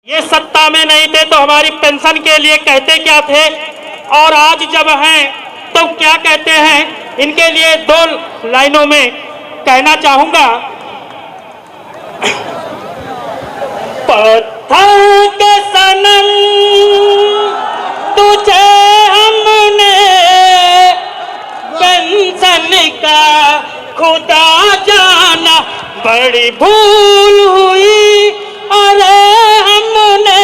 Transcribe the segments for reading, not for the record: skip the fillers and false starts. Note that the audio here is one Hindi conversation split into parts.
ये सत्ता में नहीं थे तो हमारी पेंशन के लिए कहते क्या थे, और आज जब हैं तो क्या कहते हैं। इनके लिए दो लाइनों में कहना चाहूंगा। पत्थर के सनम तुझे हमने पेंशन का खुदा जाना, बड़ी भूल हुई अरे हमने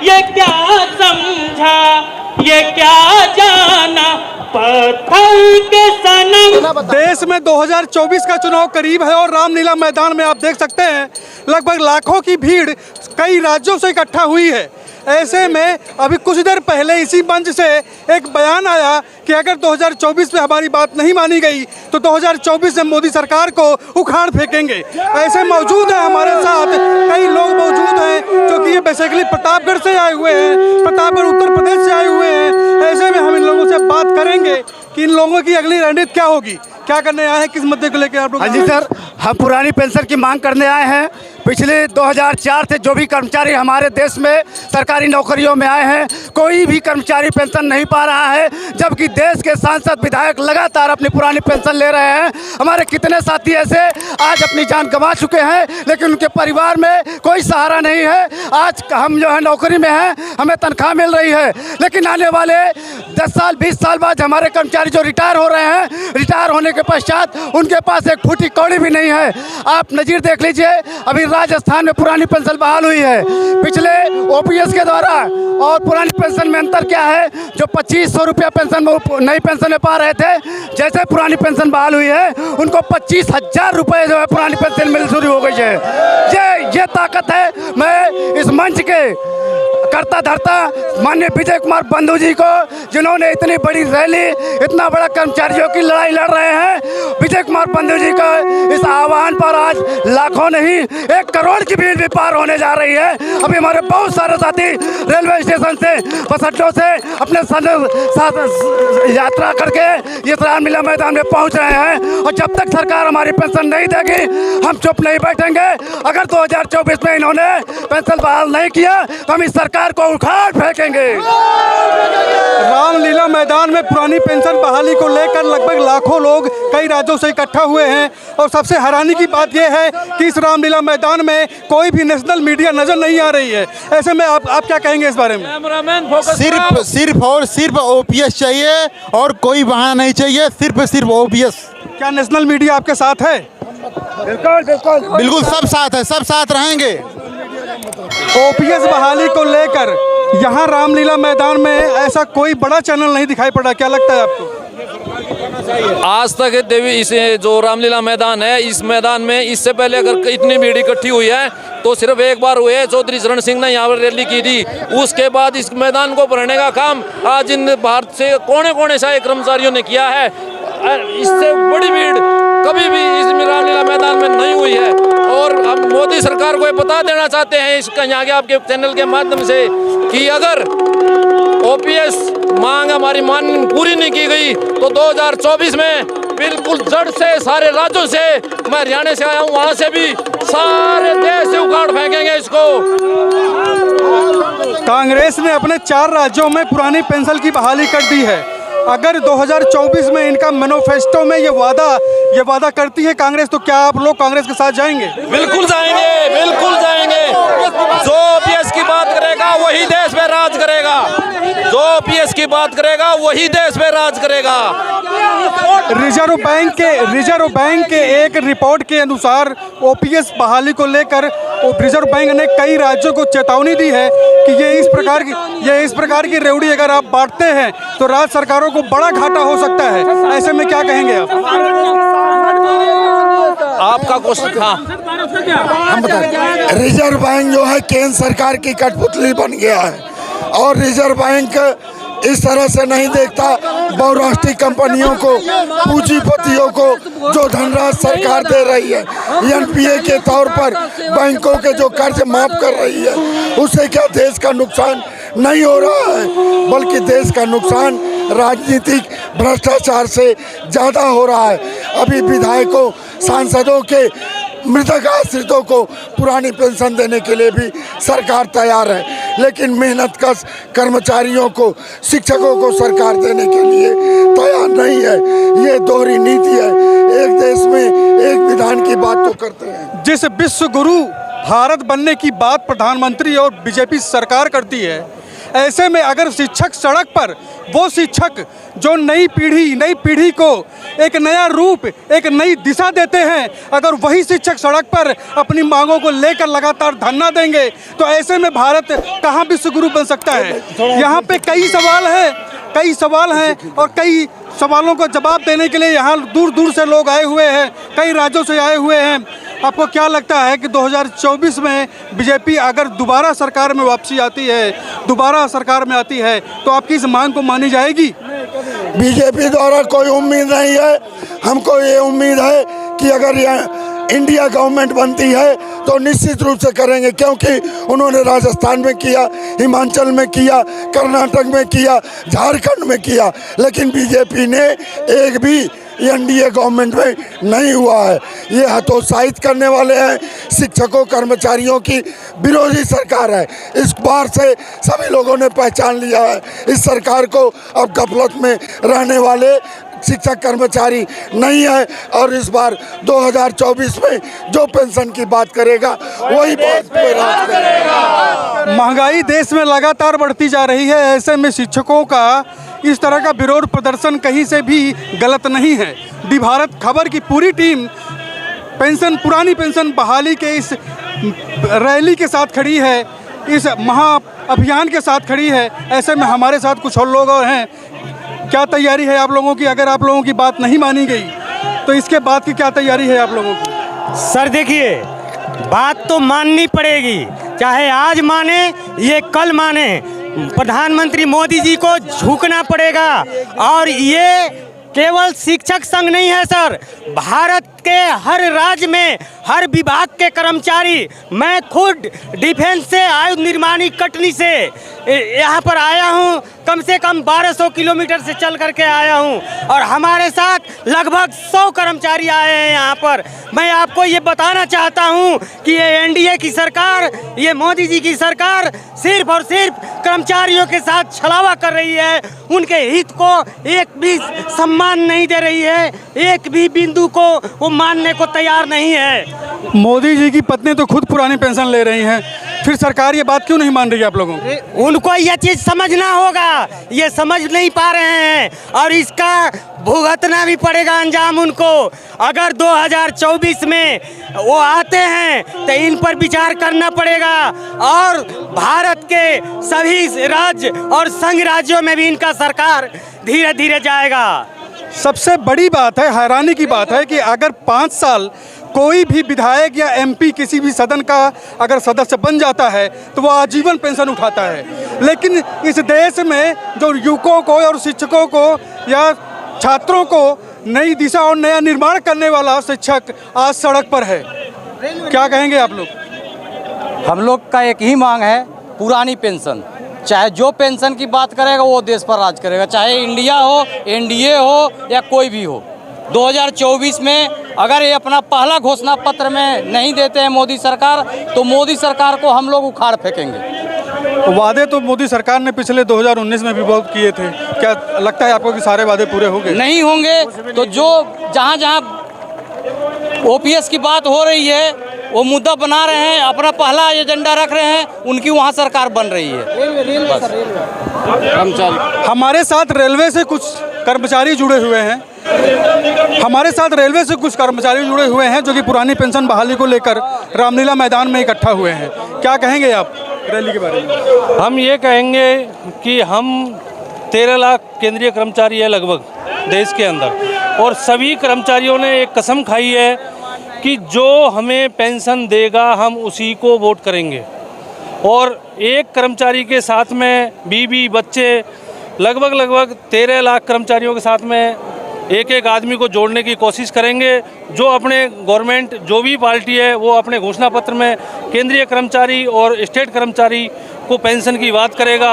ये क्या समझा, ये क्या जाना, पत्थर के सनम। देश में 2024 का चुनाव करीब है और रामलीला मैदान में आप देख सकते हैं लगभग लाखों की भीड़ कई राज्यों से इकट्ठा हुई है। ऐसे में अभी कुछ देर पहले इसी मंच से एक बयान आया कि अगर 2024 में हमारी बात नहीं मानी गई तो 2024 में मोदी सरकार को उखाड़ फेंकेंगे। ऐसे मौजूद हैं हमारे साथ कई लोग मौजूद हैं जो कि ये बेसिकली प्रतापगढ़ से आए हुए हैं, प्रतापगढ़ उत्तर प्रदेश से आए हुए हैं। ऐसे में हम इन लोगों से बात करेंगे कि इन लोगों की अगली रणनीति क्या होगी, क्या करने आए हैं, किस मुद्दे को लेकर आप लोग। हाँ जी सर, हम पुरानी पेंशन की मांग करने आए हैं। पिछले 2004 से जो भी कर्मचारी हमारे देश में सरकारी नौकरियों में आए हैं, कोई भी कर्मचारी पेंशन नहीं पा रहा है, जबकि देश के सांसद विधायक लगातार अपनी पुरानी पेंशन ले रहे हैं। हमारे कितने साथी ऐसे आज अपनी जान गंवा चुके हैं, लेकिन उनके परिवार में कोई सहारा नहीं है। आज हम जो है नौकरी में हैं, हमें तनख्वाह मिल रही है, लेकिन आने वाले 10 साल 20 साल बाद हमारे कर्मचारी जो रिटायर हो रहे हैं, रिटायर होने के पश्चात उनके पास एक फूटी कौड़ी भी नहीं है। आप नज़ीर देख लीजिए, अभी राजस्थान में पुरानी पेंशन बहाल हुई है पिछले ओपीएस के द्वारा, और पुरानी पेंशन में अंतर क्या है। जो 2500 रुपया पेंशन में नई पेंशन में पा रहे थे, जैसे पुरानी पेंशन बहाल हुई है उनको 25,000 रुपये जो है पुरानी पेंशन मिल शुरू हो गई है। ये ताकत है। मैं इस मंच के करता धरता माननीय विजय कुमार बंधु जी को, जिन्होंने इतनी बड़ी रैली, इतना बड़ा कर्मचारियों की लड़ाई लड़ रहे हैं, विजय कुमार बंधु जी का इस आह्वान पर आज लाखों नहीं 1 करोड़ की भीड़ भी पार होने जा रही है। अभी हमारे बहुत सारे साथी रेलवे स्टेशन से, बस अड्डों से अपने साथ यात्रा करके इस रामलीला मैदान में पहुंच रहे हैं, और जब तक सरकार हमारी पेंशन नहीं देगी हम चुप नहीं बैठेंगे। अगर 2024 में इन्होंने पेंशन बहाल नहीं किया तो हम इस सरकार को उखाड़ फेंकेंगे। रामलीला मैदान में पुरानी पेंशन बहाली को लेकर लगभग लाखों लोग कई राज्यों से इकट्ठा हुए हैं, और सबसे हैरानी की बात यह है कि इस रामलीला मैदान में कोई भी नेशनल मीडिया नजर नहीं आ रही है। ऐसे में आप क्या कहेंगे इस बारे में। सिर्फ और सिर्फ ओपीएस चाहिए और कोई बहाना नहीं चाहिए, सिर्फ ओपीएस। क्या नेशनल मीडिया आपके साथ है? बिल्कुल सब साथ है, सब साथ रहेंगे। ओपीएस बहाली को लेकर यहाँ रामलीला मैदान में ऐसा कोई बड़ा चैनल नहीं दिखाई पड़ा, क्या लगता है आपको? आज तक देवी इस जो रामलीला मैदान है, इस मैदान में इससे पहले अगर इतनी भीड़ इकट्ठी हुई है तो सिर्फ एक बार हुए, चौधरी चरण सिंह ने यहाँ पर रैली की थी। उसके बाद इस मैदान को भरने का काम आज इन भारत से कोने कोने से कर्मचारियों ने किया है। इससे बड़ी भीड़ कभी भी इस रामलीला मैदान में नहीं हुई है, और हम मोदी सरकार को ये बता देना चाहते हैं इसका यहाँ के आपके चैनल के माध्यम से कि अगर ओपीएस मांग हमारी मांग पूरी नहीं की गई तो 2024 में बिल्कुल जड़ से सारे राज्यों से, मैं हरियाणा से आया हूँ, वहाँ से भी सारे देश से उखाड़ फेंकेंगे इसको। कांग्रेस ने अपने 4 राज्यों में पुरानी पेंशन की बहाली कर दी है। अगर 2024 में इनका मैनिफेस्टो में ये वादा करती है कांग्रेस, तो क्या आप लोग कांग्रेस के साथ जाएंगे? बिल्कुल जाएंगे, बिल्कुल जाएंगे। जो ओपीएस की बात करेगा वही देश पे राज करेगा, जो ओपीएस की बात करेगा वही देश पे राज करेगा। रिजर्व बैंक के एक रिपोर्ट के अनुसार ओपीएस बहाली को लेकर रिजर्व बैंक ने कई राज्यों को चेतावनी दी है कि ये इस प्रकार की रेवड़ी अगर आप बांटते हैं तो राज्य सरकारों को बड़ा घाटा हो सकता है। ऐसे में क्या कहेंगे आप? आपका क्वेश्चन। हाँ, हम बताएं। रिजर्व बैंक जो है केंद्र सरकार की कठपुतली बन गया है, और रिजर्व बैंक इस तरह से नहीं देखता बहुराष्ट्रीय कंपनियों को, पूंजीपतियों को जो धनराशि सरकार दे रही है एनपीए के तौर पर बैंकों के जो कर्ज माफ कर रही है, उससे क्या देश का नुकसान नहीं हो रहा है, बल्कि देश का नुकसान राजनीतिक भ्रष्टाचार से ज़्यादा हो रहा है। अभी विधायकों सांसदों के मृतक आश्रितों को पुरानी पेंशन देने के लिए भी सरकार तैयार है, लेकिन मेहनत कश कर्मचारियों को, शिक्षकों को सरकार देने के लिए तैयार नहीं है। ये दोहरी नीति है, एक देश में एक विधान की बात तो करते हैं। जिस विश्व गुरु भारत बनने की बात प्रधानमंत्री और बीजेपी सरकार करती है, ऐसे में अगर शिक्षक सड़क पर, वो शिक्षक जो नई पीढ़ी को एक नया रूप, एक नई दिशा देते हैं, अगर वही शिक्षक सड़क पर अपनी मांगों को लेकर लगातार धरना देंगे तो ऐसे में भारत कहाँ विश्व गुरु बन सकता है। यहाँ पे कई सवाल हैं और कई सवालों का जवाब देने के लिए यहाँ दूर दूर से लोग आए हुए हैं, कई राज्यों से आए हुए हैं। आपको क्या लगता है कि 2024 में बीजेपी अगर दोबारा सरकार में वापसी आती है, दोबारा सरकार में आती है, तो आपकी इस मांग को मानी जाएगी? बीजेपी द्वारा कोई उम्मीद नहीं है। हमको ये उम्मीद है कि अगर यह इंडिया गवर्नमेंट बनती है तो निश्चित रूप से करेंगे, क्योंकि उन्होंने राजस्थान में किया, हिमाचल में किया, कर्नाटक में किया, झारखंड में किया, लेकिन बीजेपी ने एक भी एनडीए गवर्नमेंट में नहीं हुआ है। ये हतोत्साहित करने वाले हैं, शिक्षकों कर्मचारियों की विरोधी सरकार है। इस बार से सभी लोगों ने पहचान लिया है इस सरकार को। अब गफलत में रहने वाले शिक्षक कर्मचारी नहीं है, और इस बार 2024 में जो पेंशन की बात करेगा वही बात पे राज करेगा। महंगाई देश में लगातार बढ़ती जा रही है, ऐसे में शिक्षकों का इस तरह का विरोध प्रदर्शन कहीं से भी गलत नहीं है। दी भारत खबर की पूरी टीम पुरानी पेंशन बहाली के इस रैली के साथ खड़ी है, इस महा अभियान के साथ खड़ी है। ऐसे में हमारे साथ कुछ और लोग और हैं। क्या तैयारी है आप लोगों की? अगर आप लोगों की बात नहीं मानी गई तो इसके बाद की क्या तैयारी है आप लोगों की? सर देखिए, बात तो माननी पड़ेगी, चाहे आज माने ये कल माने। प्रधानमंत्री मोदी जी को झुकना पड़ेगा। और ये केवल शिक्षक संघ नहीं है सर, भारत के हर राज्य में हर विभाग के कर्मचारी, मैं खुद डिफेंस से आयुध निर्माणी कटनी से यहाँ पर आया हूँ, कम से कम 1200 किलोमीटर से चल करके आया हूँ, और हमारे साथ लगभग 100 कर्मचारी आए हैं यहाँ पर। मैं आपको ये बताना चाहता हूँ कि ये एनडीए की सरकार, ये मोदी जी की सरकार सिर्फ और सिर्फ कर्मचारियों के साथ छलावा कर रही है, उनके हित को एक भी सम्मान नहीं दे रही है, एक भी बिंदु को वो मानने को तैयार नहीं है। मोदी जी की पत्नी तो खुद पुरानी पेंशन ले रही हैं, फिर सरकार ये बात क्यों नहीं मान रही है आप लोगों को? उनको ये चीज़ समझना होगा, ये समझ नहीं पा रहे हैं, और इसका भुगतना भी पड़ेगा अंजाम उनको। अगर 2024 में वो आते हैं तो इन पर विचार करना पड़ेगा, और भारत के सभी राज्य और संघ राज्यों में भी इनका सरकार धीरे धीरे जाएगा। सबसे बड़ी बात है, हैरानी की बात है कि अगर 5 साल कोई भी विधायक या एमपी किसी भी सदन का अगर सदस्य बन जाता है तो वो आजीवन पेंशन उठाता है, लेकिन इस देश में जो युवकों को और शिक्षकों को या छात्रों को नई दिशा और नया निर्माण करने वाला शिक्षक आज सड़क पर है। क्या कहेंगे आप लोग? हम लोग का एक ही मांग है, पुरानी पेंशन। चाहे जो पेंशन की बात करेगा वो देश पर राज करेगा, चाहे इंडिया हो, एनडीए हो या कोई भी हो। 2024 में अगर ये अपना पहला घोषणा पत्र में नहीं देते हैं मोदी सरकार, तो मोदी सरकार को हम लोग उखाड़ फेंकेंगे। वादे तो मोदी सरकार ने पिछले 2019 में भी बहुत किए थे, क्या लगता है आपको कि सारे वादे पूरे होंगे? नहीं होंगे, तो जो जहाँ जहाँ ओपीएस की बात हो रही है वो मुद्दा बना रहे हैं, अपना पहला एजेंडा रख रहे हैं, उनकी वहाँ सरकार बन रही है। कर्मचारी हमारे साथ रेलवे से कुछ कर्मचारी जुड़े हुए हैं, जो कि पुरानी पेंशन बहाली को लेकर रामलीला मैदान में इकट्ठा हुए हैं। क्या कहेंगे आप रैली के बारे में? हम ये कहेंगे कि हम 13 लाख केंद्रीय कर्मचारी है लगभग देश के अंदर, और सभी कर्मचारियों ने एक कसम खाई है कि जो हमें पेंशन देगा हम उसी को वोट करेंगे। और एक कर्मचारी के साथ में बीवी बच्चे, लगभग 13 लाख कर्मचारियों के साथ में एक एक आदमी को जोड़ने की कोशिश करेंगे। जो अपने गवर्नमेंट, जो भी पार्टी है, वो अपने घोषणा पत्र में केंद्रीय कर्मचारी और स्टेट कर्मचारी को पेंशन की बात करेगा।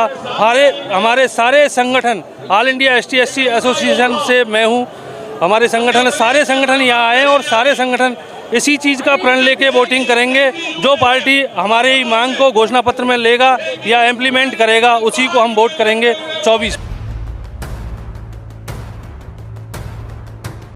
हमारे सारे संगठन, ऑल इंडिया ST/SC एसोसिएशन से मैं हूँ, हमारे संगठन सारे संगठन यहाँ आए और सारे संगठन इसी चीज़ का प्रण लेके वोटिंग करेंगे। जो पार्टी हमारे मांग को घोषणा पत्र में लेगा या इम्प्लीमेंट करेगा उसी को हम वोट करेंगे 24।